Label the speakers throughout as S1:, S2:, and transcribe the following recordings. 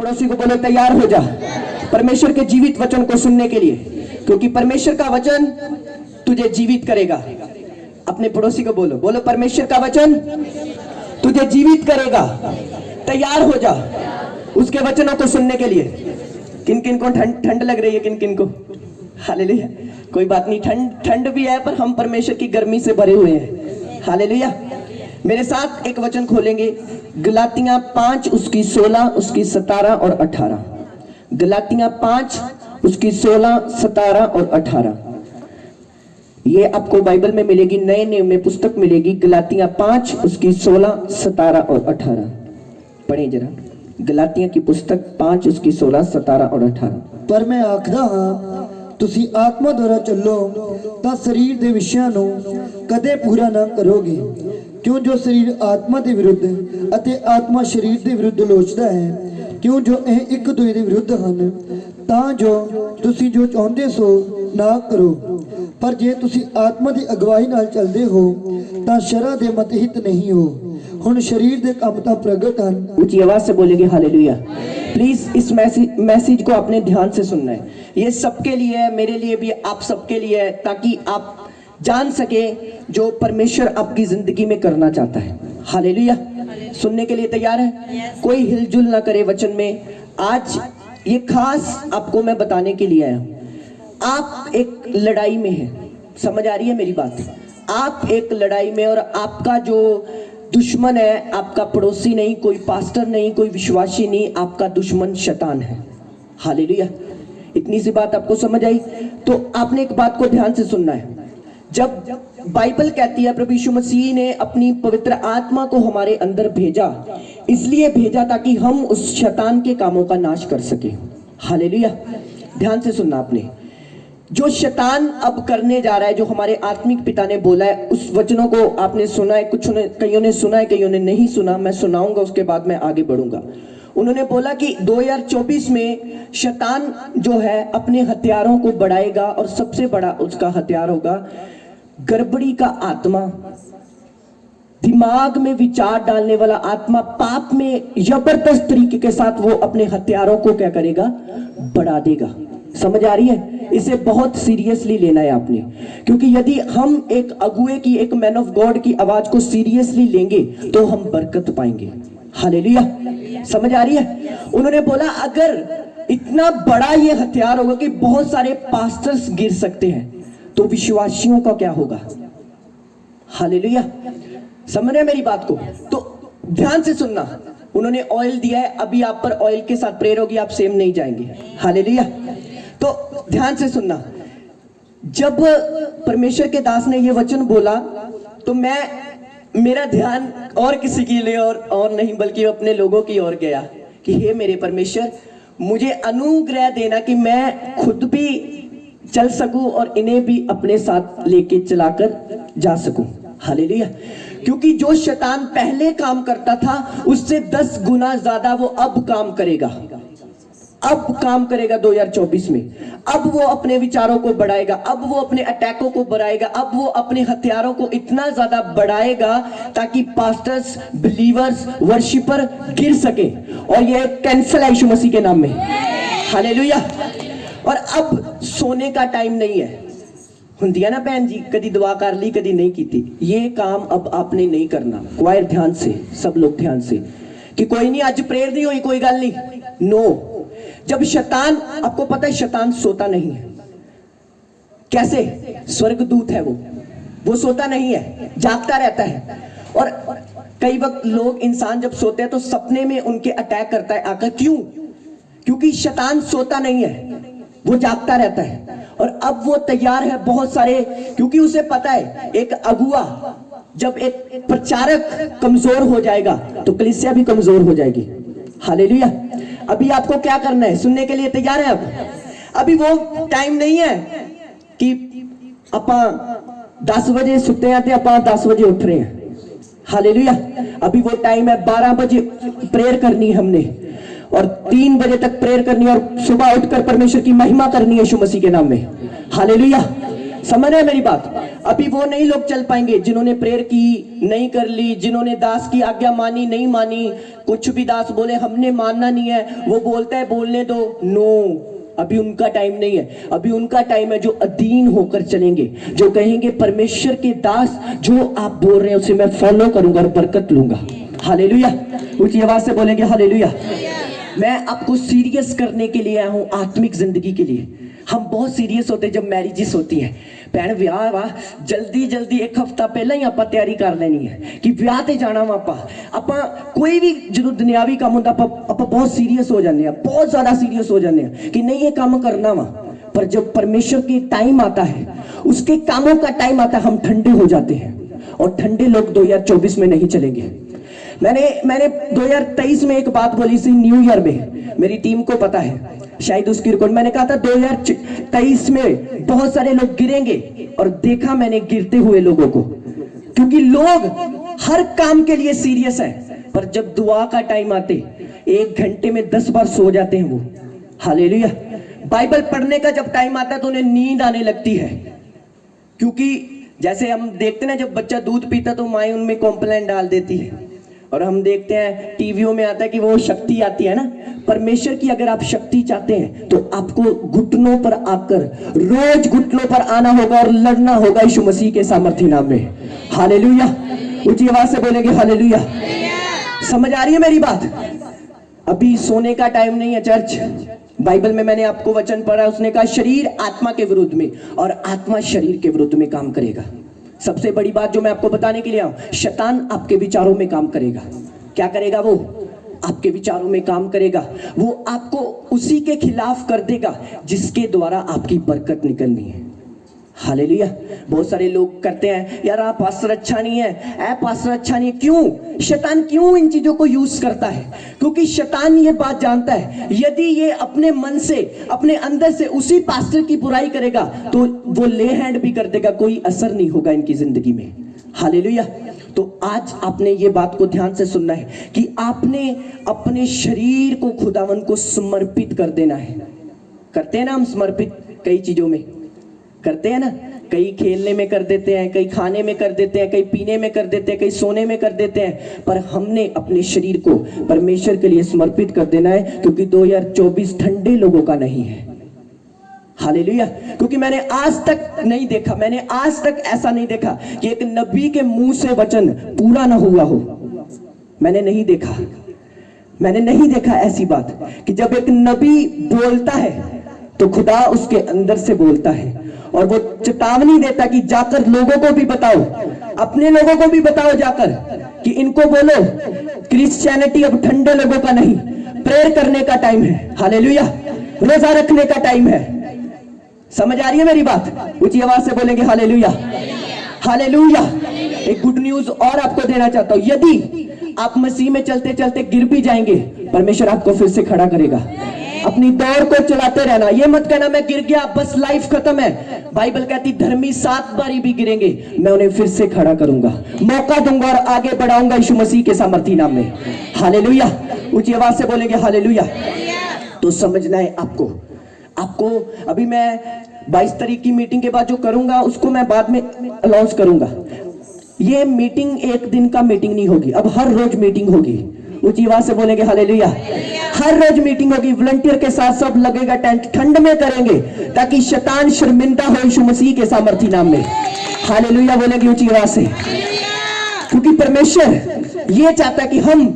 S1: पड़ोसी को बोलो तैयार हो जा परमेश्वर के जीवित वचन को सुनने के लिए, क्योंकि परमेश्वर का वचन तुझे जीवित करेगा। अपने पड़ोसी को बोलो, बोलो परमेश्वर का वचन तुझे जीवित करेगा, तैयार हो जा उसके वचनों को सुनने के लिए। किन किन को ठंड लग रही है, किन किन को? हालेलुया। कोई बात नहीं, ठंड भी है पर हम परमेश्वर की गर्मी से भरे हुए हैं। हालेलुया। मेरे साथ एक वचन खोलेंगे, गलातियां 5 उसकी 16 उसकी 17 और 18। गलातियां 5 उसकी 16 17 और 18। ये आपको बाइबल में मिलेगी, नए नियम में पुस्तक मिलेगी, गलातियां 5 उसकी 16 17 और 18। पढ़े जरा, गलातियां की पुस्तक 5 उसकी 16 17 और 18।
S2: पर मैं आखदा हां ਤੁਸੀਂ ਆਤਮਾ ਦੁਆਰਾ ਚੱਲੋ ਤਾਂ ਸਰੀਰ ਦੇ ਵਿਸ਼ਿਆਂ ਨੂੰ ਕਦੇ ਪੂਰਾ ਨਾ ਕਰੋਗੇ, ਕਿਉਂ ਜੋ ਸਰੀਰ ਆਤਮਾ ਦੇ ਵਿਰੁੱਧ ਅਤੇ ਆਤਮਾ ਸਰੀਰ ਦੇ ਵਿਰੁੱਧ ਲੋਚਦਾ ਹੈ, ਕਿਉਂ ਜੋ ਇਹ ਇੱਕ ਦੂਜੇ ਦੇ ਵਿਰੁੱਧ ਹਨ, ਤਾਂ ਜੋ ਤੁਸੀਂ ਜੋ ਚਾਹੁੰਦੇ ਸੋ ਨਾ ਕਰੋ। ਪਰ ਜੇ ਤੁਸੀਂ ਆਤਮਾ ਦੀ ਅਗਵਾਈ ਨਾਲ ਚੱਲਦੇ ਹੋ ਤਾਂ ਸ਼ਰਅ ਦੇ ਮਤਹਿਤ ਨਹੀਂ ਹੋ। ਹੁਣ ਸਰੀਰ ਦੇ ਕੰਮ ਤਾਂ ਪ੍ਰਗਟ ਹਨ।
S1: ऊंची आवाज से बोलेंगे हालेलुया। प्लीज इस मैसेज को अपने ध्यान से सुनना है। ये सबके लिए है, मेरे लिए भी, आप सबके लिए है, ताकि आप जान सके जो परमेश्वर आपकी जिंदगी में करना चाहता है। हालेलुया। सुनने के लिए तैयार है? कोई हिलजुल ना करे वचन में। आज ये खास आपको मैं बताने के लिए आया हूं। आप एक लड़ाई में हैं, समझ आ रही है मेरी बात? आप एक लड़ाई में, और आपका जो दुश्मन है आपका पड़ोसी नहीं, कोई पास्टर नहीं, कोई विश्वासी नहीं, आपका दुश्मन शैतान है। हालेलुया। इतनी सी बात आपको समझ आई? तो आपने एक बात को ध्यान से सुनना है। जब बाइबल कहती है प्रभु यीशु मसीह ने अपनी पवित्र आत्मा को हमारे अंदर भेजा, इसलिए भेजा ताकि हम उस शैतान के कामों का नाश कर सके। हालेलुया। ध्यान से सुनना आपने, जो शैतान अब करने जा रहा है, जो हमारे आत्मिक पिता ने बोला है, उस वचनों को आपने सुना है, कईयों ने सुना है, कईयों ने नहीं सुना। मैं सुनाऊंगा, उसके बाद मैं आगे बढ़ूंगा। उन्होंने बोला कि 2024 में शैतान जो है अपने हथियारों को बढ़ाएगा, और सबसे बड़ा उसका हथियार होगा गड़बड़ी का आत्मा, दिमाग में विचार डालने वाला आत्मा, पाप में जबरदस्त तरीके के साथ वो अपने हथियारों को क्या करेगा? बढ़ा देगा। समझ आ रही है? इसे बहुत सीरियसली लेना है आपने, क्योंकि यदि हम एक अगुए की, एक मैन ऑफ गॉड की आवाज को सीरियसली लेंगे तो हम बरकत पाएंगे। हालेलुया। समझ आ रही है? उन्होंने बोला अगर इतना बड़ा ये हथियार होगा कि बहुत सारे पास्टर्स गिर सकते हैं, तो विश्वासियों का क्या होगा? हालेलुया। समझ रहे मेरी बात को? तो ध्यान से सुनना। उन्होंने ऑयल दिया है, अभी आप पर ऑयल के साथ प्रेयर होगी, आप सेम नहीं जाएंगे। हालेलुया। तो ध्यान से सुनना। जब परमेश्वर के दास ने ये वचन बोला तो मेरा ध्यान और किसी के लिए और नहीं, बल्कि अपने लोगों की ओर गया कि हे मेरे परमेश्वर, मुझे अनुग्रह देना कि मैं खुद भी चल सकूं और इन्हें भी अपने साथ लेके चलाकर जा सकूं। हालेलुया। क्योंकि जो शैतान पहले काम करता था उससे 10 गुना ज्यादा वो अब काम करेगा। अब काम करेगा 2024 में। अब वो अपने विचारों को बढ़ाएगा, अब वो अपने अटैकों को बढ़ाएगा, अब वो अपने हथियारों को इतना ज्यादा बढ़ाएगा ताकि पास्टर्स, बिलीवर्स, वर्शिपर गिर सके। और ये कैंसल है यीशु मसीह के नाम में। हालेलुया। और अब सोने का टाइम नहीं है। हुंदी है ना भैन जी, कदी दुआ कर ली, कदी नहीं की थी। ये काम अब आपने नहीं करना। क्वायर ध्यान से, सब लोग ध्यान से, कि कोई नहीं आज प्रेयर नहीं हुई, कोई गल नहीं। नो। जब शैतान, आपको पता है शैतान सोता नहीं है। कैसे? स्वर्गदूत है वो सोता नहीं है, जागता रहता है। और कई वक्त लोग, इंसान जब सोते हैं तो सपने में उनके अटैक करता है आकर। क्यों? क्योंकि शैतान सोता नहीं है, वो जागता रहता है। और अब वो तैयार है बहुत सारे, क्योंकि उसे पता है एक अगुआ, जब एक प्रचारक कमजोर हो जाएगा तो कलीसिया भी कमजोर हो जाएगी। हालेलुया। अभी आपको क्या करना है? सुनने के लिए तैयार है? अभी वो टाइम नहीं है कि आप 10 बजे सुते हैं तो आप 10 बजे उठ रहे हैं। हालेलुया। अभी वो टाइम है 12 बजे प्रेयर करनी है हमने, और 3 बजे तक प्रेयर करनी है, और सुबह उठकर परमेश्वर की महिमा करनी है यीशु मसीह के नाम में। हालेलुया। समझ रहे हैं मेरी बात? अभी वो नहीं लोग चल पाएंगे जिन्होंने प्रेयर की नहीं कर ली, जिन्होंने दास की आज्ञा मानी नहीं मानी। कुछ भी दास बोले हमने मानना नहीं है, वो बोलता है बोलने दो। नो, अभी उनका टाइम नहीं है। अभी उनका टाइम है जो अधीन होकर चलेंगे, जो कहेंगे परमेश्वर के दास जो आप बोल रहे हैं उसे मैं फॉलो करूंगा और बरकत लूंगा। हालेलुया। ऊंची आवाज से बोलेंगे हालेलुया। मैं आपको सीरियस करने के लिए आया हूं, आत्मिक जिंदगी के लिए। हम बहुत सीरियस होते जब मैरिजेस होती हैं। भैन ਵਿਆਹ ਵਾ जल्दी जल्दी एक हफ्ता पहले ही ਆਪਾਂ ਤਿਆਰੀ ਕਰ ਲੈਣੀ ਹੈ ਕਿ ਵਿਆਹ ਤੇ ਜਾਣਾ ਵਾ। ਆਪਾਂ ਕੋਈ ਵੀ ਜਦੋਂ ਦੁਨਿਆਵੀ ਕੰਮ ਹੁੰਦਾ ਆਪਾਂ बहुत सीरियस हो जाते हैं, बहुत ज्यादा सीरियस हो जाते हैं कि नहीं ये काम करना वा। पर जब परमेश्वर के टाइम आता है, उसके कामों का टाइम आता है, हम ठंडे हो जाते हैं। और ठंडे लोग 2024 में नहीं चलेंगे। मैंने 2023 में एक बात बोली थी, न्यू ईयर में, मेरी टीम को पता है शायद उसकी रिकॉर्ड। मैंने कहा था 2023 में बहुत सारे लोग गिरेंगे, और देखा मैंने गिरते हुए लोगों को, क्योंकि लोग हर काम के लिए सीरियस है, पर जब दुआ का टाइम आते 1 घंटे में 10 बार सो जाते हैं वो। हालेलुया। बाइबल पढ़ने का जब टाइम आता है तो उन्हें नींद आने लगती है, क्योंकि जैसे हम देखते हैं जब बच्चा दूध पीता तो माँ उनमें कॉम्प्लेन डाल देती है, और हम देखते हैं टीवियों में आता है कि वो शक्ति आती है ना। परमेश्वर की अगर आप शक्ति चाहते हैं तो आपको घुटनों पर आकर, रोज घुटनों पर आना होगा और लड़ना होगा यीशु मसीह के सामर्थ्य नाम में। हालेलुया। ऊंची आवाज से बोलेंगे हालेलुया। समझ आ रही है मेरी बात? अभी सोने का टाइम नहीं है चर्च। बाइबल में मैंने आपको वचन पढ़ा, उसने कहा शरीर आत्मा के विरुद्ध में और आत्मा शरीर के विरुद्ध में काम करेगा। सबसे बड़ी बात जो मैं आपको बताने के लिए आऊं, शैतान आपके विचारों में काम करेगा। क्या करेगा? वो आपके विचारों में काम करेगा। वो आपको उसी के खिलाफ कर देगा जिसके द्वारा आपकी बरकत निकलनी है। हालेलुया। बहुत सारे लोग करते हैं, यार आप पास्टर अच्छा नहीं है, ऐ पास्टर अच्छा नहीं है। क्यों? शैतान क्यों इन चीजों को यूज करता है? क्योंकि शैतान ये बात जानता है, यदि ये अपने मन से, अपने अंदर से उसी पास्टर की बुराई करेगा तो वो ले हैंड भी कर देगा, कोई असर नहीं होगा इनकी जिंदगी में। हालेलुया। तो आज आपने ये बात को ध्यान से सुनना है कि आपने अपने शरीर को खुदावन को समर्पित कर देना है। करते हैं ना हम समर्पित, कई चीजों में करते हैं ना। कई खेलने में कर देते हैं, कई खाने में कर देते हैं, कई पीने में कर देते हैं, कई सोने में कर देते हैं। पर हमने अपने शरीर को परमेश्वर के लिए समर्पित कर देना है, क्योंकि 2024 ठंडे लोगों का नहीं है। हालेलुया। क्योंकि मैंने आज तक नहीं देखा, मैंने आज तक ऐसा नहीं देखा कि एक नबी के मुंह से वचन पूरा ना हुआ हो। मैंने नहीं देखा, मैंने नहीं देखा ऐसी बात कि जब एक नबी बोलता है तो खुदा उसके अंदर से बोलता है, और वो चेतावनी देता कि जाकर लोगों को भी बताओ, अपने लोगों को भी बताओ जाकर कि इनको बोलो क्रिश्चियनिटी अब ठंडे लोगों का नहीं, प्रेयर करने का टाइम है। हालेलुया। रोजा रखने का टाइम है। समझ आ रही है मेरी बात? ऊंची आवाज से बोलेंगे हालेलुया। हालेलुया। एक गुड न्यूज और आपको देना चाहता हूं, यदि आप मसीह में चलते चलते गिर भी जाएंगे, परमेश्वर आपको फिर से खड़ा करेगा। अपनी दौड़ को चलाते रहना। ये मत कहना मैं गिर गया बस लाइफ खत्म है। बाइबल कहती धर्मी 7 बारी भी गिरेंगे, मैं उन्हें फिर से खड़ा करूंगा, मौका दूंगा और आगे बढ़ाऊंगा यीशु मसीह के सामर्थी नाम में। हालेलुया। ऊंची आवाज से बोलेंगे हालेलुया। तो समझना है आपको अभी मैं 22 तारीख की मीटिंग के बाद जो करूंगा उसको मैं बाद में अनाउंस करूंगा। ये मीटिंग एक दिन का मीटिंग नहीं होगी, अब हर रोज मीटिंग होगी। ऊंची आवाज से बोलेंगे हालेलुया। हर रोज मीटिंग होगी, वॉलंटियर के साथ सब लगेगा टेंट, ठंड में करेंगे ताकि शैतान शर्मिंदा हो यीशु मसीह के सामर्थी नाम में। हालेलुया बोलेंगे ऊंची आवाज से, क्योंकि परमेश्वर ये चाहता है कि हम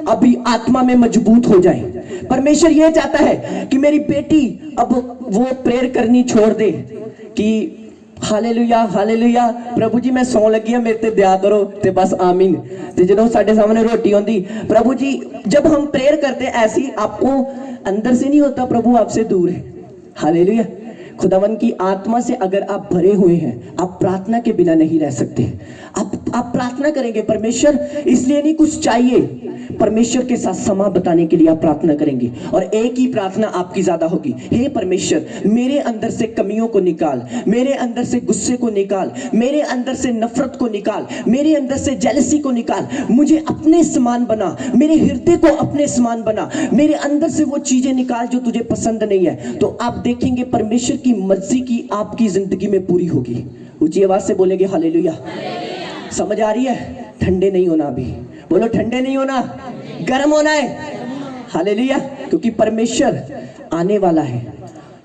S1: अभी आत्मा में मजबूत हो जाएं। परमेश्वर ये चाहता है कि मेरी बेटी अब वो प्रेयर करनी छोड़ दे कि हालेलुया हालेलुया प्रभु जी मैं सौं लगी हाँ, मेरे ते दया करो ते बस आमीन। ते जदों साडे सामने रोटी आंदी, प्रभु जी जब हम प्रेयर करते हैं ऐसी, आपको अंदर से नहीं होता, प्रभु आपसे दूर है। हालेलुया। खुदावन की आत्मा से अगर आप भरे हुए हैं, आप प्रार्थना के बिना नहीं रह सकते। आप प्रार्थना करेंगे, परमेश्वर इसलिए नहीं कुछ चाहिए परमेश्वर के साथ समय बिताने के लिए आप प्रार्थना करेंगे और एक ही प्रार्थना आपकी ज्यादा होगी, हे परमेश्वर मेरे अंदर से कमियों को निकाल, मेरे अंदर से गुस्से को निकाल, मेरे अंदर से नफरत को निकाल, मेरे अंदर से जेलसी को निकाल, मुझे अपने समान बना, मेरे हृदय को अपने समान बना, मेरे अंदर से वो चीजें निकाल जो तुझे पसंद नहीं है। तो आप देखेंगे परमेश्वर की मर्जी की आपकी जिंदगी में पूरी होगी। ऊंची आवाज से बोलेंगे हालेलुया। समझ आ रही है? ठंडे नहीं होना, अभी बोलो ठंडे नहीं होना, गर्म होना है। हालेलुया। क्योंकि परमेश्वर आने वाला है।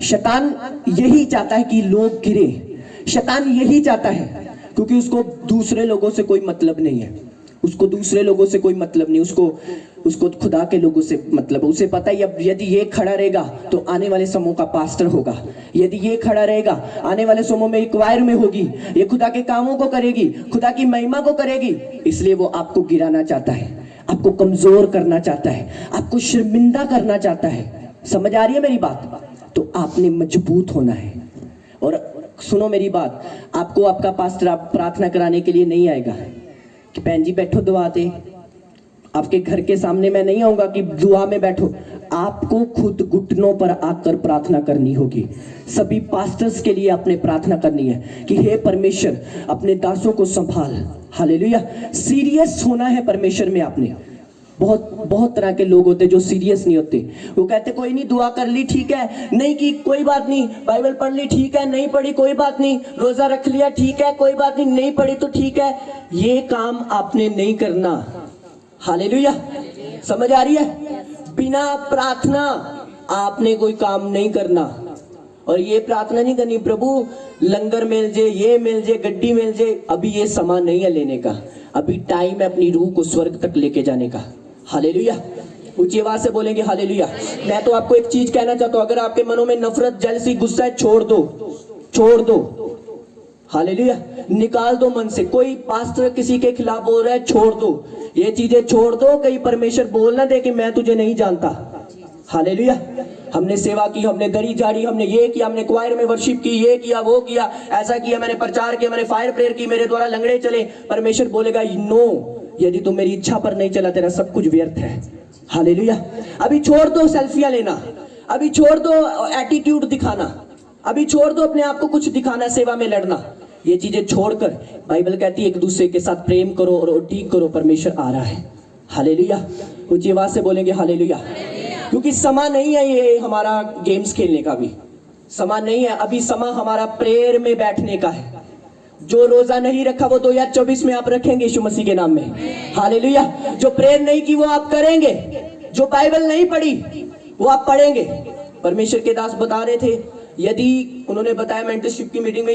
S1: शैतान यही चाहता है कि लोग गिरे, शैतान यही चाहता है, क्योंकि उसको दूसरे लोगों से कोई मतलब नहीं है, उसको दूसरे लोगों से कोई मतलब नहीं, उसको खुदा के लोगों से मतलब। उसे पता है अब यदि ये खड़ा रहेगा तो आने वाले समूह का पास्टर होगा, यदि ये खड़ा रहेगा आने वाले समूह में एक वायर में होगी, ये खुदा के कामों को करेगी, खुदा की महिमा को करेगी। इसलिए वो आपको गिराना चाहता है, आपको कमजोर करना चाहता है, आपको शर्मिंदा करना चाहता है। समझ आ रही है मेरी बात? तो आपने मजबूत होना है। और सुनो मेरी बात, आपको आपका पास्टर आप प्रार्थना कराने के लिए नहीं आएगा कि बहन जी बैठो दुआ दे, आपके घर के सामने मैं नहीं आऊंगा कि दुआ में बैठो। आपको खुद घुटनों पर आकर प्रार्थना करनी होगी। सभी पास्टर्स के लिए आपने प्रार्थना करनी है कि हे परमेश्वर अपने दासों को संभाल। हालेलुया। सीरियस होना है परमेश्वर में आपने। बहुत तरह के लोग होते जो सीरियस नहीं होते। वो कहते कोई नहीं, दुआ कर ली ठीक है, नहीं की कोई बात नहीं, बाइबल पढ़ ली ठीक है, नहीं पढ़ी कोई बात नहीं, रोजा रख लिया ठीक है कोई बात नहीं, नहीं पढ़ी तो ठीक है। ये काम आपने नहीं करना। हालेलुया। समझ आ रही है? बिना प्रार्थना आपने कोई काम नहीं करना। और ये प्रार्थना नहीं करनी प्रभु लंगर मिल जे, ये मिल जे, गड्डी मिल जे। अभी ये समय नहीं है लेने का, अभी टाइम है अपनी रूह को स्वर्ग तक लेके जाने का। हालेलुया। ऊंची आवाज से बोलेंगे हालेलुया। मैं तो आपको एक चीज कहना चाहता हूं, अगर आपके मनों में नफरत जेलसी गुस्सा है, छोड़ दो, छोड़ दो। हालेलुया। निकाल दो मन से। कोई पास्टर किसी के खिलाफ बोल रहा है, छोड़ दो, ये चीजें छोड़ दो। कहीं परमेश्वर बोल ना दे कि मैं तुझे नहीं जानता। हालेलुया। हमने सेवा की, हमने दरी झाड़ी, हमने ये किया, हमने क्वायर में वर्शिप की, ये किया वो किया, ऐसा किया, मैंने प्रचार किया, मैंने फायर प्रेयर की, मेरे द्वारा लंगड़े चले। परमेश्वर बोलेगा नो, यदि तुम मेरी इच्छा पर नहीं चला तेरा सब कुछ व्यर्थ है। हालेलुया। अभी छोड़ दो सेल्फियां लेना, अभी छोड़ दो एटीट्यूड दिखाना, अभी छोड़ दो अपने आप को कुछ दिखाना, सेवा में लड़ना। ये चीजें छोड़कर बाइबल कहती है एक दूसरे के साथ प्रेम करो और ठीक करो, परमेश्वर आ रहा है। हालेलुया। ऊंची आवाज से बोलेंगे हालेलुया। क्योंकि समा नहीं है ये हमारा गेम्स खेलने का, भी समा नहीं है, अभी समा हमारा प्रेयर में बैठने का है। जो रोजा नहीं रखा वो 2024 में आप रखेंगे यीशु मसीह के नाम में। हालेलुया। जो प्रेयर नहीं की वो आप करेंगे, जो बाइबल नहीं पढ़ी वो आप पढ़ेंगे। परमेश्वर के दास बता रहे थे, यदि उन्होंने बताया मेंटरशिप की मीटिंग में,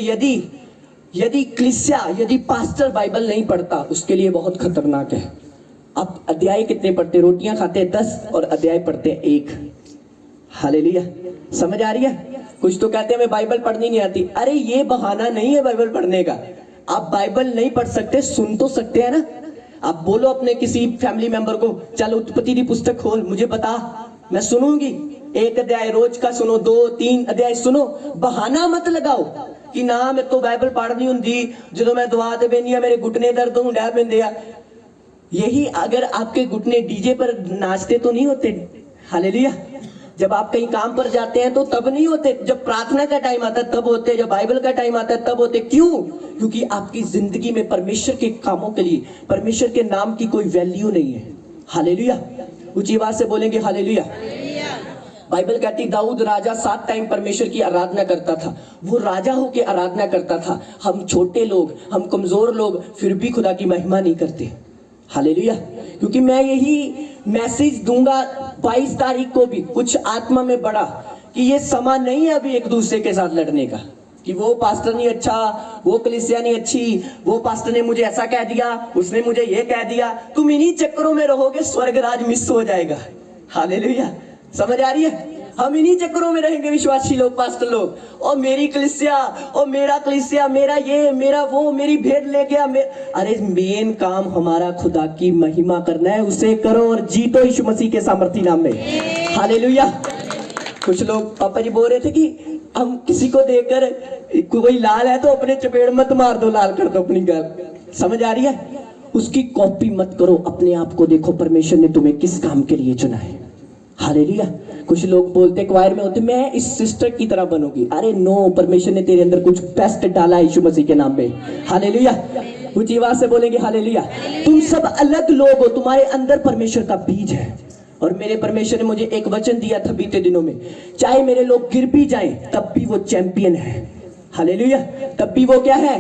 S1: यदि क्लिसिया, यदि पास्टर बाइबल नहीं पढ़ता उसके लिए बहुत खतरनाक है। आप अध्याय कितने पढ़ते? रोटियां खाते हैं 10 और अध्याय पढ़ते हैं 1। हालेलुया। समझ आ रही है? कुछ तो कहते हैं मैं बाइबल पढ़नी नहीं आती। अरे ये बहाना नहीं है बाइबल पढ़ने का। आप बाइबल नहीं पढ़ सकते, सुन तो सकते हैं ना। आप बोलो अपने किसी फैमिली मेंबर को, चल उत्पत्ति की पुस्तक खोल, मुझे बता, मैं सुनूंगी। 1 अध्याय रोज का सुनो, 2-3 अध्याय सुनो। बहाना मत लगाओ कि ना मैं तो बाइबल पढ़नी हुंदी, जो मैं दुआ ते बेनी आ मेरे घुटने दर्द होंडा पेंदे आ। यही अगर आपके घुटने डीजे पर नाचते तो नहीं होते। हालेलुया। जब आप कहीं काम पर जाते हैं तो तब नहीं होते, जब प्रार्थना का टाइम आता है तब होते, जब बाइबल का टाइम आता है तब होते। क्यों? क्योंकि आपकी जिंदगी में परमेश्वर के कामों के लिए, परमेश्वर के नाम की कोई वैल्यू नहीं है। हालेलुया। ऊंची आवाज से बोलेंगे हालेलुया। बाइबल कहती दाऊद राजा 7 टाइम परमेश्वर की आराधना करता था। वो राजा होके आराधना करता था। हम छोटे लोग, हम कमजोर लोग फिर भी खुदा की महिमा नहीं करते। हालेलुया। क्योंकि मैं यही मैसेज दूंगा 22 तारीख को भी कुछ आत्मा में बड़ा, कि ये समय नहीं है अभी एक दूसरे के साथ लड़ने का, कि वो पास्टर नहीं अच्छा, वो कलीसिया नहीं अच्छी, वो पास्टर ने मुझे ऐसा कह दिया, उसने मुझे ये कह दिया। तुम इन्हीं चक्करों में रहोगे, स्वर्ग राज मिस हो जाएगा। हालेलुया। समझ आ रही है? हम इन्हीं चक्करों में रहेंगे विश्वासी लोग, पास्टर लोग। और मेरी कलीसिया, और मेरा कलीसिया, मेरा ये, मेरा वो, मेरी भेंट ले गया। अरे मेन काम हमारा खुदा की महिमा करना है, उसे करो और जीतो यीशु मसीह के सामर्थी नाम में। हालेलुया। कुछ लोग पापा जी बोल रहे थे कि हम किसी को देखकर कोई लाल है तो अपने चपेट मत मार दो, लाल कर दो अपनी गाल। समझ आ रही है? उसकी कॉपी मत करो, अपने आप को देखो परमेश्वर ने तुम्हें किस काम के लिए चुना है। हालेलुया। कुछ लोग बोलते क्वायर में होते मैं इस सिस्टर की तरह बनूंगी। अरे नो, परमेश्वर ने तेरे अंदर कुछ बेस्ट डाला है यीशु मसीह के नाम में। हालेलुया। कुछ आवाज से बोलेंगे हालेलुया। तुम सब अलग लोग हो, तुम्हारे अंदर परमेश्वर का बीज है। और मेरे परमेश्वर ने मुझे एक वचन दिया था बीते दिनों में, चाहे मेरे लोग गिर भी जाएं तब भी वो चैंपियन है। हालेलुया। तब भी वो क्या है?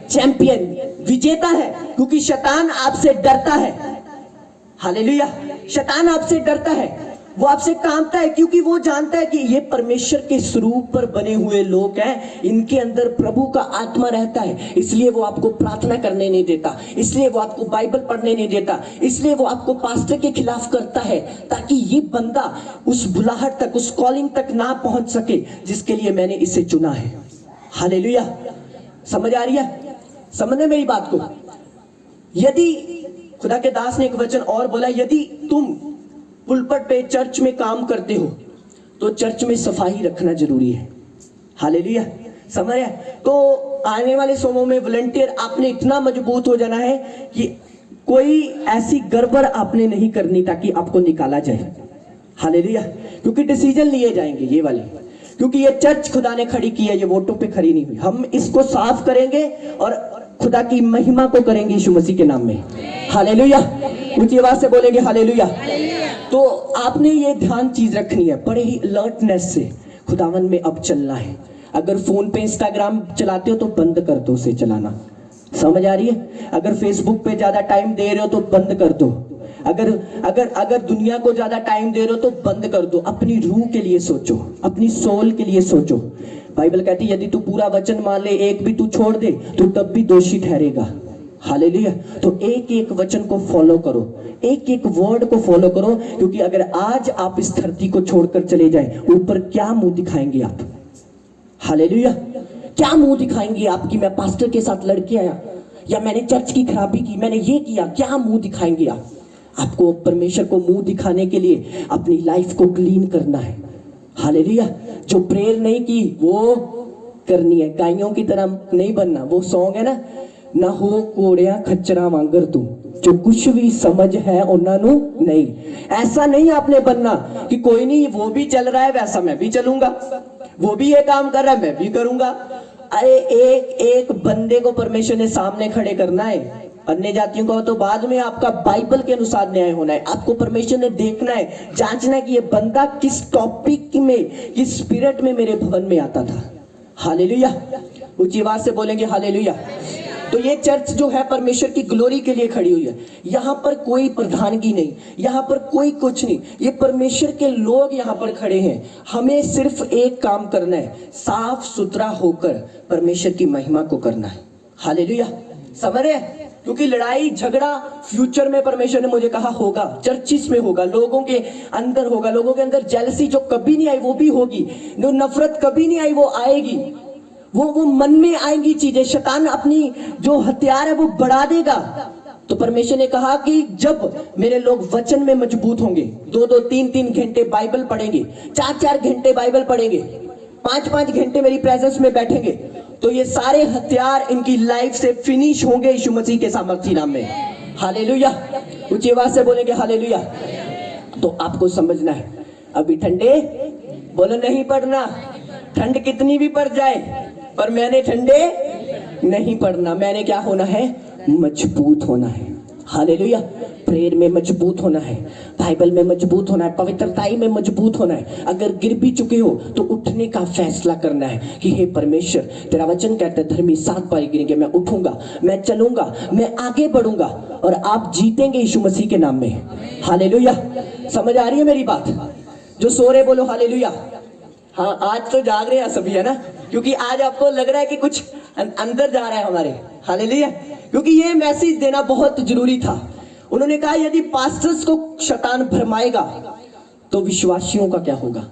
S1: चैंपियन, विजेता है, क्योंकि शैतान आपसे डरता है। हालेलुया। शैतान आपसे डरता है, वो आपसे कांपता है, क्योंकि वो जानता है कि ये परमेश्वर के स्वरूप पर बने हुए लोग हैं, इनके अंदर प्रभु का आत्मा रहता है। इसलिए वो आपको प्रार्थना करने नहीं देता, इसलिए वो आपको बाइबल पढ़ने नहीं देता, इसलिए वो आपको पास्टर के खिलाफ करता है, ताकि ये बंदा उस बुलाहट तक, उस कॉलिंग तक ना पहुंच सके जिसके लिए मैंने इसे चुना है। हालेलुया। समझ आ रही है? समझे मेरी बात को? यदि खुदा के दास ने एक वचन और बोला, यदि तुम पुलपट पे चर्च में काम करते हो तो चर्च में सफाई रखना जरूरी है। हालेलुया। समझ रहे? तो आने वाले सोमों में वॉलंटियर आपने इतना मजबूत हो जाना है कि कोई ऐसी गड़बड़ आपने नहीं करनी ताकि आपको निकाला जाए। हालेलुया। क्योंकि डिसीजन लिए जाएंगे ये वाले, क्योंकि ये चर्च खुदा ने खड़ी की है, ये वोटों पे खड़ी नहीं हुई। हम इसको साफ करेंगे और खुदा की महिमा को करेंगे यीशु मसीह के नाम में। हालेलुया। ऊंची आवाज से बोलेंगे हालेलुया। तो आपने ये ध्यान चीज रखनी है, बड़े ही अलर्टनेस से खुदावन में अब चलना है। अगर फोन पे इंस्टाग्राम चलाते हो तो बंद कर दो उसे चलाना। समझ आ रही है? अगर फेसबुक पे ज्यादा टाइम दे रहे हो तो बंद कर दो। अगर अगर अगर दुनिया को ज्यादा टाइम दे रहे हो तो बंद कर दो। अपनी रूह के लिए सोचो, अपनी सोल के लिए सोचो। बाइबल कहती है यदि तू पूरा वचन मान ले, एक भी तू छोड़ दे तो तब भी दोषी ठहरेगा। हालेलुया। तो एक एक वचन को फॉलो करो, एक एक वर्ड को फॉलो करो, क्योंकि अगर आज आप इस धरती को छोड़कर चले जाएं, ऊपर क्या मुंह दिखाएंगे आप? हालेलुया। क्या मुंह दिखाएंगे आप कि मैं पास्टर के साथ लड़के आया, या मैंने चर्च की खराबी की, मैंने ये किया? क्या मुंह दिखाएंगे आप? आपको परमेश्वर को मुंह दिखाने के लिए अपनी लाइफ को क्लीन करना है। हालेलुया। जो प्रेयर नहीं की वो करनी है, गायों की तरह नहीं बनना। वो सॉन्ग है ना हो कोड़िया खच्चरा वांगर तू, जो कुछ भी समझ है उन्होंने नहीं। ऐसा नहीं आपने बनना कि कोई नहीं वो भी चल रहा है वैसा मैं भी चलूंगा, वो भी ये काम कर रहा है मैं भी करूंगा। अरे एक एक बंदे को परमेश्वर ने सामने खड़े करना है। अन्य जातियों का तो बाद में आपका बाइबल के अनुसार न्याय होना है। आपको परमेश्वर ने देखना है, जांचना है कि ये बंदा किस टॉपिक में, किस स्पिरिट में मेरे भवन में आता था। हालेलुया। ऊंची आवाज से बोलेंगे हालेलुया। तो ये चर्च जो है परमेश्वर की ग्लोरी के लिए खड़ी हुई है। यहाँ पर कोई प्रधानगी नहीं, यहाँ पर कोई कुछ नहीं, ये परमेश्वर के लोग यहाँ पर खड़े हैं। हमें सिर्फ एक काम करना है, साफ सुथरा होकर परमेश्वर की महिमा को करना है। हालेलुया। समझ रहे? क्योंकि लड़ाई झगड़ा फ्यूचर में परमेश्वर ने मुझे कहा होगा, चर्चिस में होगा, लोगों के अंदर होगा। लोगों के अंदर जेलसी जो कभी नहीं आई वो भी होगी, जो नफरत कभी नहीं आई वो आएगी। वो मन में आएंगी चीजें। शैतान अपनी जो हथियार है वो बढ़ा देगा। तो परमेश्वर ने कहा कि जब मेरे लोग वचन में मजबूत होंगे, 2-2, 3-3 घंटे बाइबल पढ़ेंगे, 4-4 घंटे बाइबल पढ़ेंगे, 5-5 घंटे मेरी प्रेजेंस में बैठेंगे, तो ये सारे हथियार इनकी लाइफ से फिनिश होंगे यीशु मसीह के सामर्थी नाम में। हालेलुया। ऊंची आवाज से बोलेंगे हालेलुया। तो आपको समझना है, अभी ठंडे बोलो नहीं पड़ना। ठंड कितनी भी पड़ जाए पर मैंने ठंडे नहीं पड़ना। मैंने क्या होना है? मजबूत होना है। हालेलुया। प्रेयर में मजबूत होना है, बाइबल में मजबूत होना है, पवित्रताई में मजबूत होना है। अगर गिर भी चुके हो तो उठने का फैसला करना है कि हे परमेश्वर, तेरा वचन कहता है धर्मी 7 बार गिरेंगे, मैं उठूंगा, मैं चलूंगा, मैं आगे बढ़ूंगा और आप जीतेंगे यीशु मसीह के नाम में। हालेलुया। समझ आ रही है मेरी बात? जो सो रहे बोलो हालेलुया। हाँ, आज तो जाग रहे हैं सभी, है ना? क्योंकि आज आपको लग रहा है कि कुछ अंदर जा रहा है हमारे। हालेलुया। क्योंकि ये मैसेज देना बहुत जरूरी था। उन्होंने कहा यदि पास्टर्स को शैतान भरमाएगा तो विश्वासियों का क्या होगा?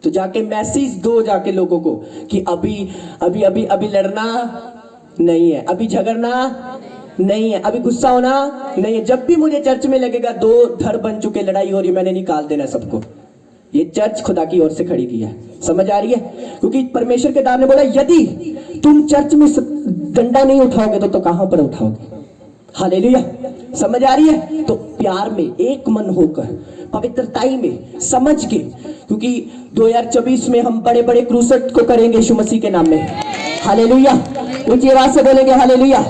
S1: तो जाके मैसेज दो जाके लोगों को कि अभी अभी अभी अभी लड़ना नहीं है, अभी झगड़ना नहीं है, अभी गुस्सा होना नहीं है। जब भी मुझे चर्च में लगेगा 2 धड़ बन चुके, लड़ाई हो रही, मैंने निकाल देना सबको। ये चर्च खुदा की ओर से खड़ी की है। समझ आ रही है? क्योंकि परमेश्वर के दास ने बोला यदि तुम चर्च में डंडा नहीं उठाओगे तो कहां पर उठाओगे? हालेलुया, समझ आ रही है? तो प्यार में एक मन होकर, पवित्रताई में, समझ के, क्योंकि 2024 में हम बड़े बड़े क्रूसेड को करेंगे यीशु मसीह के नाम में। हालेलुया, ऊंची आवाज से बोलेंगे हालेलुया।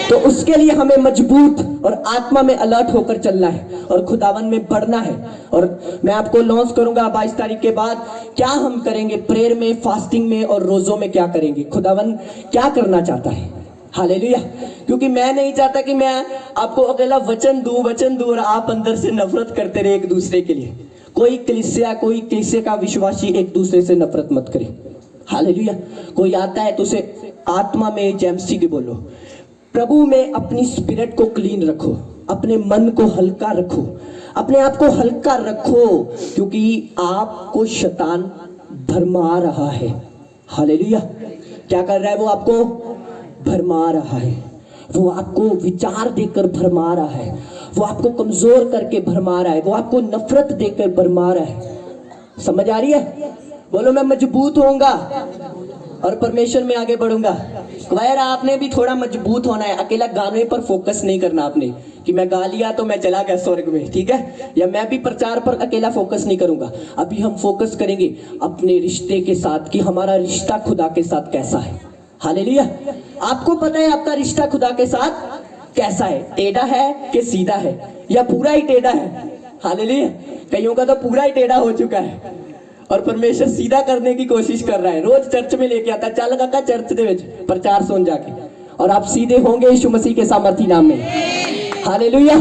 S1: तो उसके लिए हमें मजबूत और आत्मा में अलर्ट होकर चलना है और खुदावन में बढ़ना है। और मैं आपको लॉन्च करूंगा 22 तारीख के बाद क्या हम करेंगे, प्रेयर में, फास्टिंग में और रोजों में क्या करेंगे, खुदावन क्या करना चाहता है। हालेलुया, क्योंकि मैं नहीं चाहता कि मैं आपको अकेला वचन दूं और आप अंदर से नफरत करते रहे एक दूसरे के लिए। कोई कलीसिया का विश्वासी एक दूसरे से नफरत मत करे। हालेलुया, कोई आता है तो उसे आत्मा में जेमसी के बोलो, प्रभु में अपनी स्पिरिट को क्लीन रखो, अपने मन को हल्का रखो, अपने आप को हल्का रखो, क्योंकि आपको शैतान भरमा रहा है। हालेलुया, क्या कर रहा है वो? आपको भरमा रहा है, वो आपको विचार देकर भरमा रहा है, वो आपको कमजोर करके भरमा रहा है, वो आपको नफरत देकर भरमा रहा है। समझ आ रही है? बोलो मैं मजबूत होऊंगा और परमेश्वर में आगे बढ़ूंगा। क्वायर आपने भी थोड़ा मजबूत होना है, अकेला गाने पर फोकस नहीं करना आपने कि मैं गा लिया तो मैं चला गया स्वर्ग में, ठीक है? या मैं भी प्रचार पर अकेला फोकस नहीं करूंगा। अभी हम फोकस करेंगे अपने रिश्ते के साथ कि हमारा रिश्ता खुदा के साथ कैसा है। हालेलुया, आपको पता है आपका रिश्ता खुदा के साथ कैसा है? टेढ़ा है कि सीधा है, या पूरा ही टेढ़ा है? हालेलुया, कईयों का तो पूरा ही टेढ़ा हो चुका है और परमेश्वर सीधा करने की कोशिश कर रहा है। रोज चर्च में लेके आता है, चल काका चर्च दे विच प्रचार सुन जाके, और आप सीधे होंगे यीशु मसीह के सामर्थी नाम में। हालेलुया,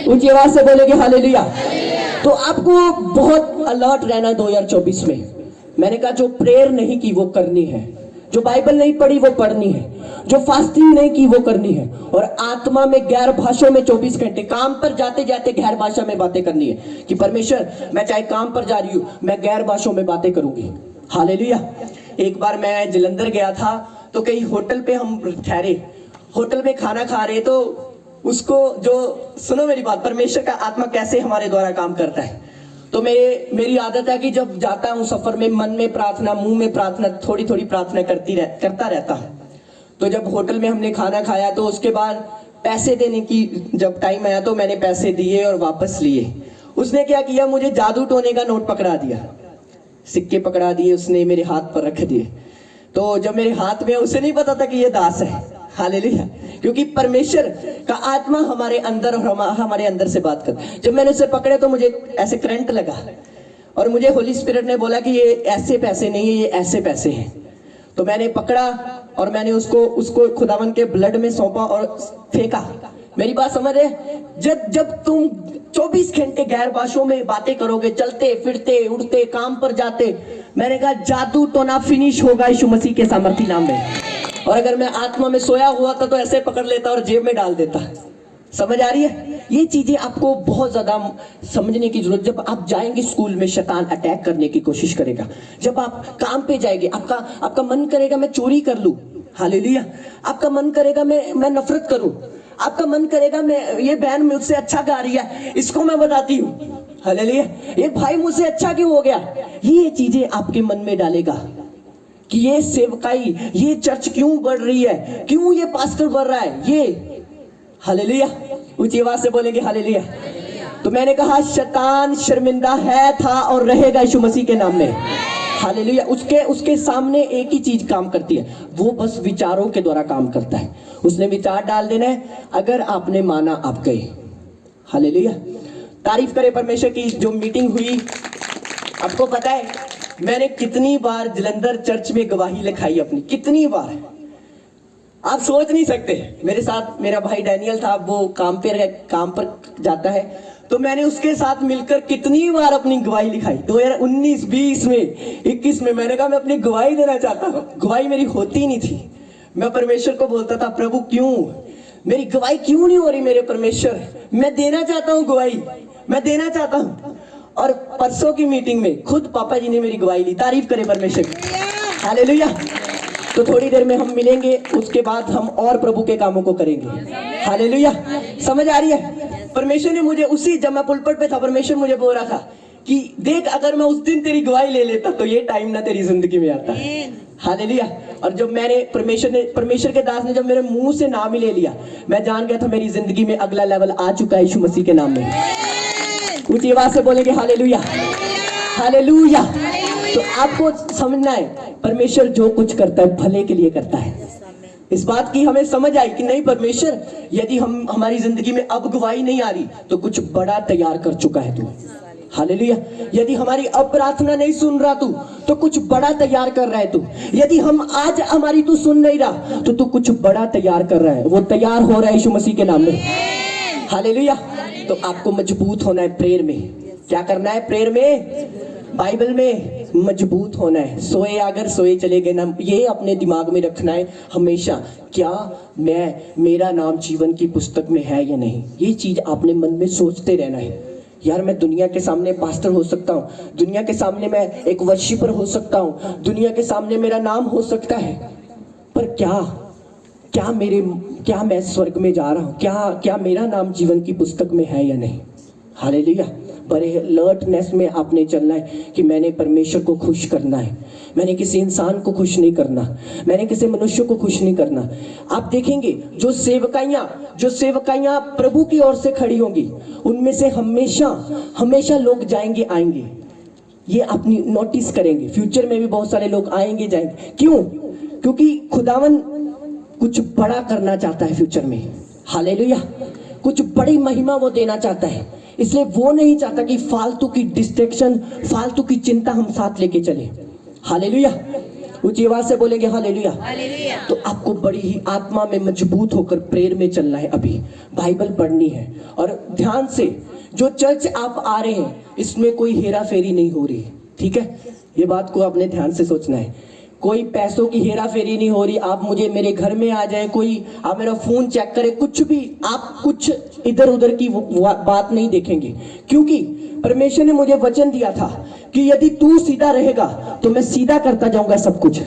S1: ऊंची आवाज से बोलेंगे हालेलुया। तो आपको बहुत अलर्ट रहना है 2024 में। मैंने कहा जो प्रेयर नहीं की वो करनी है, जो बाइबल नहीं पढ़ी वो पढ़नी है, जो फास्टिंग नहीं की वो करनी है, और आत्मा में गैर भाषाओं में 24 घंटे, काम पर जाते जाते गैर भाषा में बातें करनी है कि परमेश्वर मैं चाहे काम पर जा रही हूँ, मैं गैर भाषाओं में बातें करूंगी। हालेलुया। एक बार मैं जलंधर गया था तो कहीं होटल पे हम ठहरे, होटल में खाना खा रहे, तो उसको जो, सुनो मेरी बात, परमेश्वर का आत्मा कैसे हमारे द्वारा काम करता है। तो मेरी आदत है कि जब जाता हूँ सफर में, मन में प्रार्थना, मुंह में प्रार्थना, थोड़ी थोड़ी प्रार्थना करता रहता हूँ। तो जब होटल में हमने खाना खाया तो उसके बाद पैसे देने की जब टाइम आया तो मैंने पैसे दिए और वापस लिए। उसने क्या किया, मुझे जादू टोने का नोट पकड़ा दिया, सिक्के पकड़ा दिए उसने, मेरे हाथ पर रख दिए। तो जब मेरे हाथ में, उसे नहीं पता था कि ये दास है। हालेलुया, क्योंकि परमेश्वर का आत्मा हमारे अंदर और हमारे अंदर से बात कर। जब मैंने उसे पकड़े तो मुझे ऐसे करंट लगा और मुझे होली स्पिरिट ने बोला कि ये ऐसे पैसे नहीं है, ये ऐसे पैसे हैं। तो मैंने पकड़ा और मैंने उसको खुदावन के ब्लड में सौंपा और फेंका। मेरी बात समझ रहे? जब तुम 24 घंटे गैर भाषाओं में बातें करोगे, चलते फिरते उठते काम पर जाते, मैंने कहा जादू टोना फिनिश होगा यीशु मसीह के सामर्थी नाम में। और अगर मैं आत्मा में सोया हुआ था तो ऐसे पकड़ लेता और जेब में डाल देता। समझ आ रही है? ये चीजें आपको बहुत ज्यादा समझने की जरूरत। जब आप जाएंगे स्कूल में, शैतान अटैक करने की कोशिश करेगा। जब आप काम पे जाएंगे, आपका मन करेगा मैं चोरी कर लूं। हालेलुया। आपका मन करेगा मैं नफरत करूं। आपका मन करेगा मैं, ये बहन मुझसे अच्छा गा रही है, इसको मैं बताती हूँ। हालेलुया। ये भाई मुझसे अच्छा क्यों हो गया? ये चीजें आपके मन में डालेगा कि ये सेवकाई, ये चर्च क्यों बढ़ रही है, क्यों ये पास्टर बढ़ रहा है, ये। हालेलुया, ऊंची आवाज से बोलेंगे हालेलुया। तो मैंने कहा शैतान शर्मिंदा है, था और रहेगा यीशु मसीह के नाम में। हालेलुया। उसके सामने एक ही चीज काम करती है, वो बस विचारों के द्वारा काम करता है। उसने विचार डाल देना है, अगर आपने माना आप गए। हालेलुया। तारीफ करे परमेश्वर की। जो मीटिंग हुई, आपको पता है मैंने कितनी बार जलंधर चर्च में गवाही लिखाई अपनी, कितनी बार आप सोच नहीं सकते। मेरे साथ मेरा भाई डैनियल था, वो काम पर जाता है, तो मैंने उसके साथ मिलकर कितनी बार अपनी गवाही लिखाई। 2019, 20 में, 21 में मैंने कहा मैं अपनी गवाही देना चाहता हूँ। गवाही मेरी होती नहीं थी। मैं परमेश्वर को बोलता था, प्रभु क्यों मेरी गवाही क्यों नहीं हो रही? मेरे परमेश्वर, मैं देना चाहता हूँ गवाही, मैं देना चाहता हूँ। और परसों की मीटिंग में खुद पापा जी ने मेरी गवाही ली। तारीफ करे परमेश्वर की। हालेलुया। तो थोड़ी देर में हम मिलेंगे, उसके बाद हम और प्रभु के कामों को करेंगे। हालेलुया। समझ आ रही है? परमेश्वर ने मुझे उसी, जब मैं पुलपट पे था, परमेश्वर मुझे बोल रहा था कि देख, अगर मैं उस दिन तेरी गवाही ले लेता तो ये टाइम ना तेरी जिंदगी में आता। हालेलुया। और जब मैंने परमेश्वर के दास ने जब मेरे मुंह से नाम ही ले लिया, मैं जान गया था मेरी जिंदगी में अगला लेवल आ चुका है यीशु मसीह के नाम में। ऊंची आवाज से बोलेंगे हालेलुया, हालेलुया। तो आपको समझना है परमेश्वर जो कुछ करता है भले के लिए करता है। इस बात की हमें समझ आई कि नहीं, परमेश्वर यदि हमारी जिंदगी में अब गवाही नहीं आ रही तो कुछ बड़ा तैयार कर चुका है तू। हालेलुया। यदि हमारी अब प्रार्थना नहीं सुन रहा तू तो कुछ बड़ा तैयार कर रहा है तू। यदि हम आज हमारी तू सुन नहीं रहा तो तू कुछ बड़ा तैयार कर रहा है। वो तैयार हो रहा है यीशु मसीह के नाम में। हालेलुया। तो आपको मजबूत होना है प्रेयर में। क्या करना है प्रेयर में? बाइबल में मजबूत होना है। सोए अगर सोए चले गए ना, ये अपने दिमाग में रखना है हमेशा, क्या मेरा नाम जीवन की पुस्तक में है या नहीं। ये चीज आपने मन में सोचते रहना है। यार मैं दुनिया के सामने पास्टर हो सकता हूँ, दुनिया के सामने मैं एक वर्शिपर हो सकता हूँ, दुनिया के सामने मेरा नाम हो सकता है, पर क्या मैं स्वर्ग में जा रहा हूँ? क्या मेरा नाम जीवन की पुस्तक में है या नहीं? हालेलुया। बड़े अलर्टनेस में आपने चलना है कि मैंने परमेश्वर को खुश करना है। मैंने किसी इंसान को खुश नहीं करना, मैंने किसी मनुष्य को खुश नहीं करना। आप देखेंगे जो सेवकाइयां प्रभु की ओर से खड़ी होंगी, उनमें से हमेशा लोग जाएंगे आएंगे। ये अपनी नोटिस करेंगे। फ्यूचर में भी बहुत सारे लोग आएंगे जाएंगे। क्यों? क्योंकि खुदावन कुछ बड़ा करना चाहता है फ्यूचर में। हालेलुया। कुछ बड़ी महिमा वो देना चाहता है, इसलिए वो नहीं चाहता कि फालतू की डिस्ट्रैक्शन, फालतू की चिंता हम साथ लेके चले। हालेलुया। ऊंची आवाज से बोलेंगे हालेलुया। तो आपको बड़ी ही आत्मा में मजबूत होकर प्रेयर में चलना है। अभी बाइबल पढ़नी है और ध्यान से, जो चर्च आप आ रहे हैं इसमें कोई हेरा फेरी नहीं हो रही, ठीक है? ये बात को आपने ध्यान से सोचना है। कोई पैसों की हेरा फेरी नहीं हो रही। आप मेरे घर में आ जाए, कोई आप मेरा फोन चेक करे, कुछ भी, आप कुछ इधर उधर की बात नहीं देखेंगे, क्योंकि परमेश्वर ने मुझे वचन दिया था कि यदि तू सीधा रहेगा तो मैं सीधा करता जाऊंगा सब कुछ।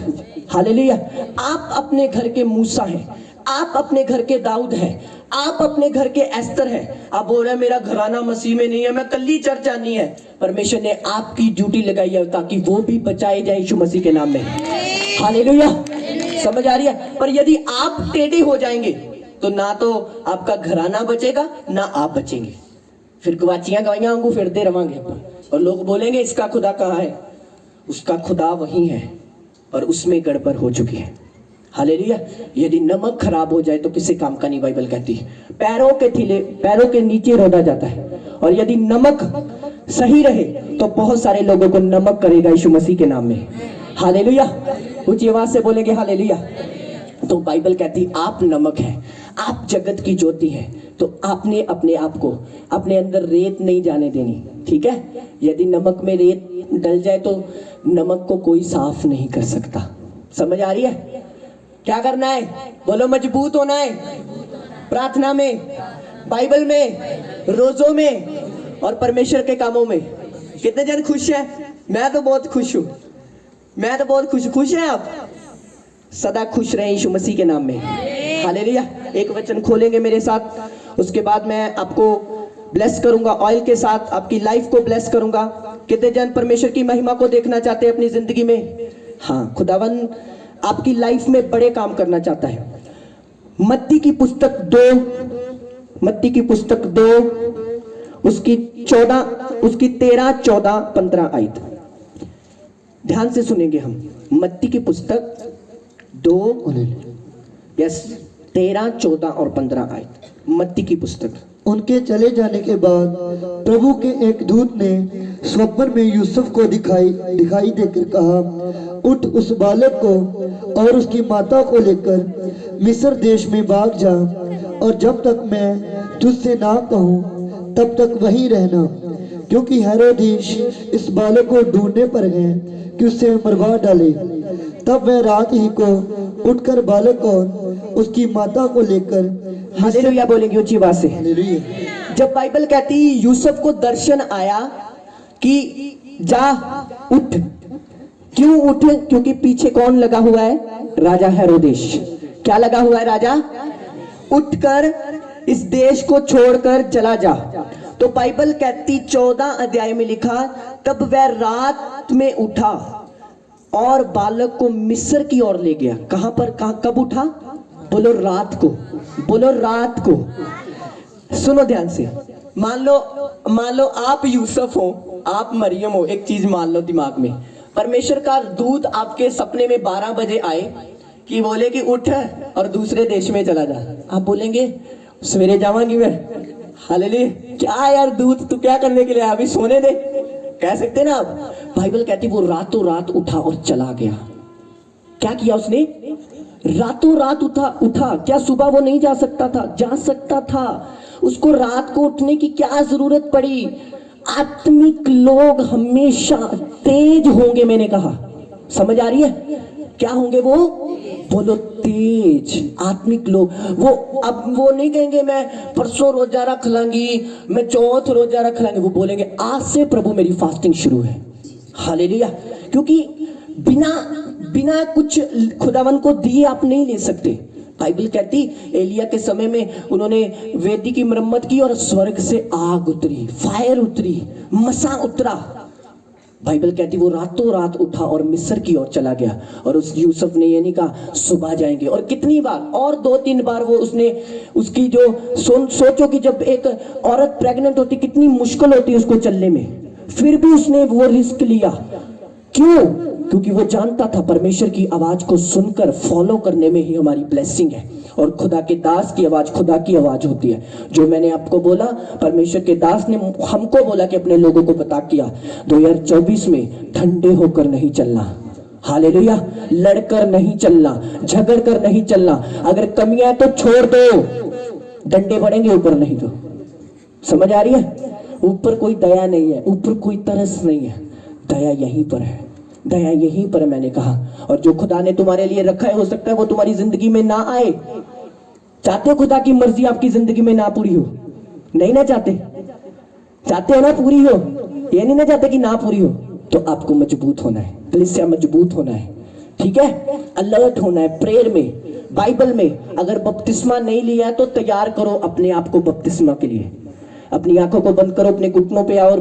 S1: हालेलुया। आप अपने घर के मूसा हैं, आप अपने घर के दाऊद हैं, आप अपने घर के एस्तर हैं। आप बोल रहे हैं मेरा घराना मसीह में नहीं है, मैं कल्ली चर्च आनी है। परमेश्वर ने आपकी ड्यूटी लगाई है ताकि वो भी बचाए जाए यीशु मसीह के नाम में। हालेलुया। समझ आ रही है? पर यदि आप टेढ़े हो जाएंगे तो ना तो आपका घराना बचेगा ना आप बचेंगे। फिर गवाचियां गवाइयां वांगू फिरते रवांगे और लोग बोलेंगे इसका खुदा कहाँ है? उसका खुदा वही है और उसमें गड़बड़ हो चुकी है। हालेलुया। यदि नमक खराब हो जाए तो किसी काम का नहीं, बाइबल कहती है। पैरों के नीचे रोदा जाता है। और यदि नमक सही रहे तो बहुत सारे लोगों को नमक करेगा यीशु मसीह के नाम में। हालेलुया। ऊंची आवाज से बोलेंगे हालेलुया। तो बाइबल कहती है आप नमक हैं, आप जगत की ज्योति हैं। तो आपने अपने आप को, अपने अंदर रेत नहीं जाने देनी, ठीक है? यदि नमक में रेत डल जाए तो नमक को कोई साफ नहीं कर सकता। समझ आ रही है? क्या करना है? बोलो मजबूत होना है प्रार्थना में, बाइबल में, रोजों में और परमेश्वर के कामों में। कितने जन खुश हैं? मैं तो बहुत खुश हूं। मैं तो बहुत खुश हैं आप? सदा खुश रहे यीशु मसीह के नाम में। हालेलुया। एक वचन खोलेंगे मेरे साथ, उसके बाद मैं आपको ब्लेस करूंगा ऑयल के साथ, आपकी लाइफ को ब्लेस करूंगा। कितने जन परमेश्वर की महिमा को देखना चाहते हैं अपनी जिंदगी में? हाँ, खुदावन आपकी लाइफ में बड़े काम करना चाहता है। मत्ती की पुस्तक 2 उसकी 13, 14, 15 आयत ध्यान से सुनेंगे हम। मत्ती की पुस्तक 2 13, 14 और 15 आयत। मत्ती की पुस्तक।
S2: उनके चले जाने के बाद प्रभु के एक दूत ने स्वप्न में यूसुफ को दिखाई देकर कहा, उठ उस बालक को और उसकी माता को लेकर मिस्र देश में भाग जा, और जब तक मैं तुझसे ना कहूँ तब तक वहीं रहना, क्योंकि हेरोदेस इस बालक को ढूंढने पर है कि उसे मरवा डाले। तब वह रात ही को उठकर बालक और उसकी माता को लेकर
S1: हालेलुया बोलेंगे ऊंची आवाज से। जब बाइबल कहती यूसुफ को दर्शन आया कि जा उठ, क्यों उठ? क्योंकि पीछे कौन लगा हुआ है? राजा हेरोदेस। क्या लगा हुआ है? राजा। उठकर इस देश को छोड़कर चला जा। तो बाइबल कहती 14 अध्याय में लिखा, तब वह रात में उठा और बालक को मिस्र की ओर ले गया। कहां पर, कब उठा? बोलो रात को, बोलो रात को। सुनो ध्यान से, मान लो आप यूसुफ हो, आप मरियम हो। एक चीज मान लो दिमाग में, परमेश्वर का दूत आपके सपने में 12 बजे आए कि बोले कि उठ और दूसरे देश में चला जा। आप बोलेंगे सवेरे जावांगी मैं, हालेलुया। क्या यार दूत, तू क्या करने के लिए, अभी सोने दे, कह सकते ना आप। बाइबल कहती वो रातों रात उठा और चला गया। क्या किया उसने? रातों रात उठा। क्या सुबह वो नहीं जा सकता था? जा सकता था। उसको रात को उठने की क्या जरूरत पड़ी? आत्मिक लोग हमेशा तेज होंगे, मैंने कहा। समझ आ रही है? क्या होंगे वो? बोलो तेज। आत्मिक लोग वो अब वो नहीं कहेंगे मैं परसों रोजा रख लांगी, मैं चौथ रोजा रख लांगी। वो बोलेंगे आज से प्रभु मेरी फास्टिंग शुरू है। हालेलुया। क्योंकि बिना कुछ खुदावन को दिए आप नहीं ले सकते। बाइबल कहती एलिया के समय में उन्होंने वेदी की मरम्मत की और स्वर्ग से आग उतरी, फायर उतरी, मसा उतरा। बाइबल कहती वो रातों रात उठा और मिस्र की ओर चला गया। और उस यूसुफ ने ये नहीं कहा सुबह जाएंगे। और कितनी बार, और 2-3 बार वो उसने उसकी जो सोचो कि जब एक औरत प्रेग्नेंट होती कितनी मुश्किल होती है उसको चलने में, फिर भी उसने वो रिस्क लिया। क्यों? क्योंकि वो जानता था परमेश्वर की आवाज को सुनकर फॉलो करने में ही हमारी ब्लेसिंग है। और खुदा के दास की आवाज खुदा की आवाज होती है। जो मैंने आपको बोला, परमेश्वर के दास ने हमको बोला कि अपने लोगों को बता किया 2024 में ठंडे होकर नहीं चलना। हालेलुया। लड़कर नहीं चलना, झगड़ कर नहीं चलना। अगर कमियां तो छोड़ दो, डंडे पड़ेंगे, ऊपर नहीं तो। समझ आ रही है? ऊपर कोई दया नहीं है, ऊपर कोई तरस नहीं है, दया यहीं पर है, दया यहीं पर है, मैंने कहा। और जो खुदा ने तुम्हारे लिए रखा है, हो सकता है वो तुम्हारी जिंदगी में ना आए। चाहते हो खुदा की मर्जी आपकी जिंदगी में ना पूरी हो? नहीं ना चाहते? चाहते हो ना पूरी हो? ये नहीं ना चाहते कि ना पूरी हो? तो आपको मजबूत होना है, कलीसिया मजबूत होना है, ठीक है? अलर्ट होना है प्रेयर में, बाइबल में। अगर बपतिस्मा नहीं लिया तो तैयार करो अपने आप को बपतिस्मा के लिए। अपनी आंखों को बंद करो, अपने घुटनों पे आओ और